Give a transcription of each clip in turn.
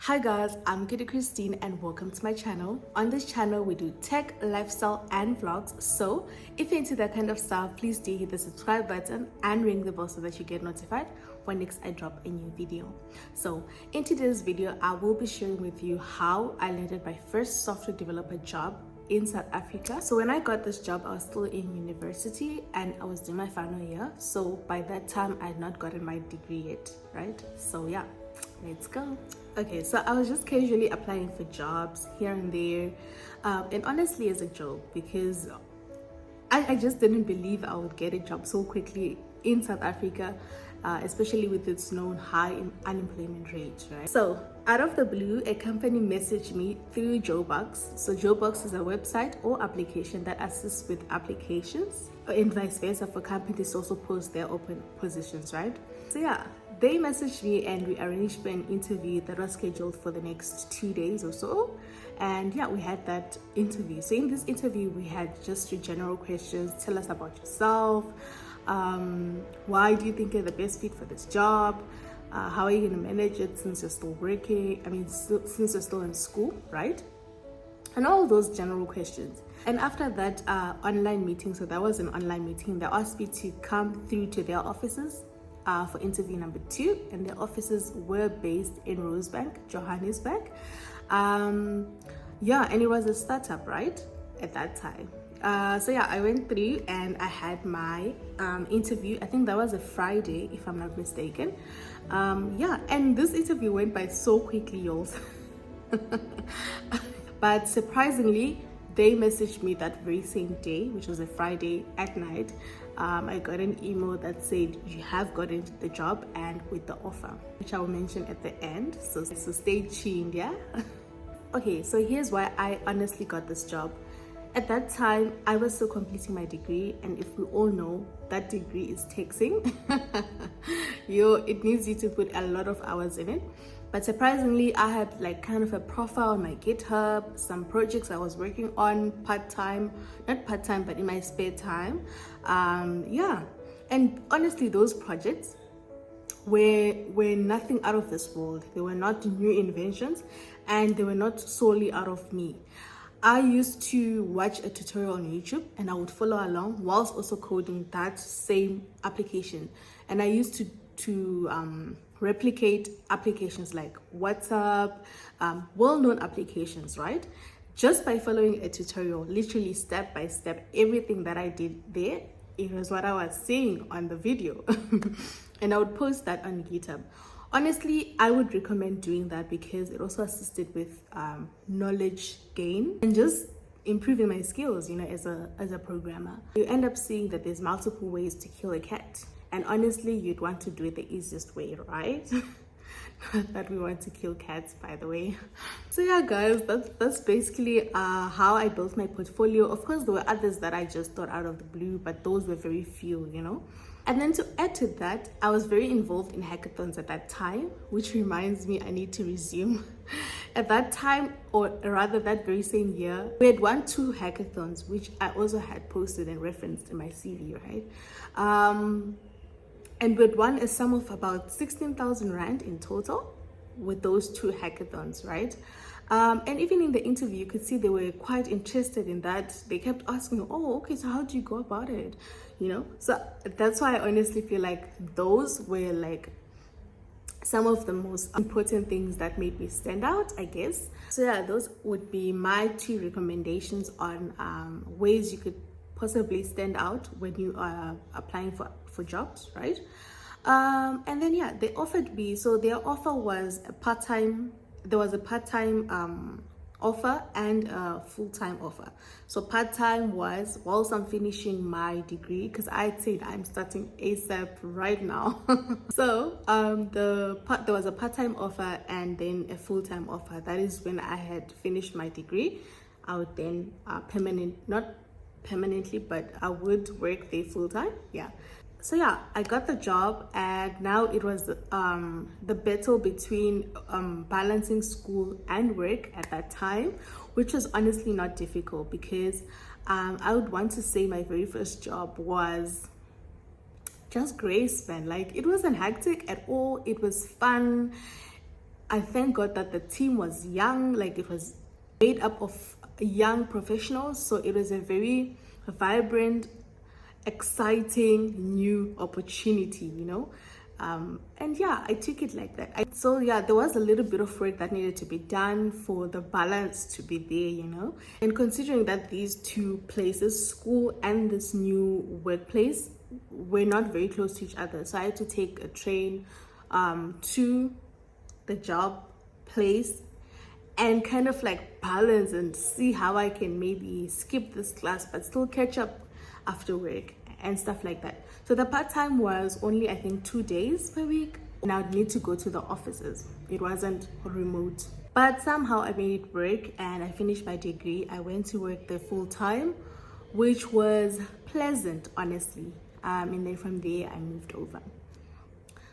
Hi guys, I'm Kitty Christine and welcome to my channel. On this channel we do tech, lifestyle and vlogs. So if you're into that kind of stuff, please do hit the subscribe button and ring the bell so that you get notified when next I drop a new video. So in today's video, I will be sharing with you how I landed my first software developer job in South Africa. So when I got this job, I was still in university and I was doing my final year. So by that time I had not gotten my degree yet, right? So yeah, let's go. Okay, so I was just casually applying for jobs here and there, and honestly as a joke, because I just didn't believe I would get a job so quickly in South Africa, especially with its known high unemployment rate, right? So out of the blue, a company messaged me through JoBox. So JoBox is a website or application that assists with applications, and vice versa for companies to also post their open positions, right? So yeah, they messaged me and we arranged for an interview that was scheduled for the next 2 days or so. And yeah, we had that interview. So in this interview, we had just your general questions. Tell us about yourself. Why do you think you're the best fit for this job? How are you going to manage it since you're still working? Since you're still in school, right? And all those general questions. And after that online meeting, so that was an online meeting, they asked me to come through to their offices for interview number 2, and their offices were based in Rosebank, Johannesburg. Yeah, and it was a startup, right, at that time. So yeah, I went through and I had my interview. I think that was a Friday, if I'm not mistaken. Yeah, and this interview went by so quickly, y'all. But surprisingly, they messaged me that very same day, which was a Friday at night. I got an email that said you have gotten the job and with the offer, which I will mention at the end. So stay tuned, yeah? Okay, so here's why I honestly got this job. At that time, I was still completing my degree, and if we all know, that degree is taxing. It needs you to put a lot of hours in it. But surprisingly, I had like kind of a profile on my GitHub, some projects I was working on part-time, not part-time, but in my spare time. Yeah, and honestly, those projects were nothing out of this world. They were not new inventions, and they were not solely out of me. I used to watch a tutorial on YouTube and I would follow along whilst also coding that same application. And I used to replicate applications like WhatsApp, well-known applications, right? Just by following a tutorial, literally step by step, everything that I did there, it was what I was saying on the video. And I would post that on GitHub. Honestly, I would recommend doing that because it also assisted with knowledge gain and just improving my skills, as a programmer. You end up seeing that there's multiple ways to kill a cat. And honestly, you'd want to do it the easiest way, right? Not that we want to kill cats, by the way. So yeah, guys, that's basically how I built my portfolio. Of course, there were others that I just thought out of the blue, but those were very few, And then to add to that, I was very involved in hackathons at that time, which reminds me I need to resume. At that time, or rather that very same year, we had won 2 hackathons, which I also had posted and referenced in my CV, right? And we had won a sum of about 16,000 Rand in total with those 2 hackathons, right? And even in the interview, you could see they were quite interested in that. They kept asking, oh, okay, so how do you go about it? So that's why I honestly feel like those were like some of the most important things that made me stand out, I guess. So yeah, those would be my 2 recommendations on ways you could possibly stand out when you are applying for jobs, right? And then yeah, they offered me, so their offer was a part-time, there was a part-time offer and a full-time offer. So part-time was whilst I'm finishing my degree, because I said I'm starting ASAP right now. So there was a part-time offer and then a full-time offer. That is when I had finished my degree. I would then not permanently, but I would work there full-time. Yeah. So yeah, I got the job, and now it was the battle between balancing school and work at that time, which was honestly not difficult because I would want to say my very first job was just grace, man. Like, it wasn't hectic at all. It was fun. I thank God that the team was young, like it was made up of young professionals. So it was a very vibrant, exciting new opportunity, you know. And yeah, I took it like that. So yeah, there was a little bit of work that needed to be done for the balance to be there, you know. And considering that these two places, school and this new workplace, were not very close to each other, so I had to take a train to the job place and kind of like balance and see how I can maybe skip this class but still catch up after work and stuff like that. So the part-time was only, I think, 2 days per week, and I would need to go to the offices. It wasn't remote, but somehow I made it work and I finished my degree. I went to work there full-time, which was pleasant, honestly. And then from there I moved over.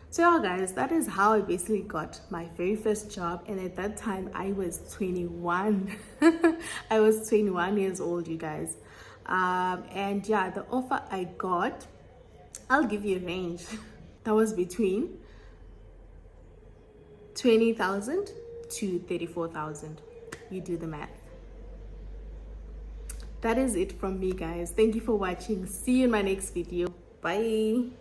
So yeah, guys, that is how I basically got my very first job. And at that time I was 21. I was 21 years old, you guys. And yeah, the offer I got, I'll give you a range. That was between 20,000 to 34,000. You do the math. That is it from me, guys. Thank you for watching. See you in my next video. Bye.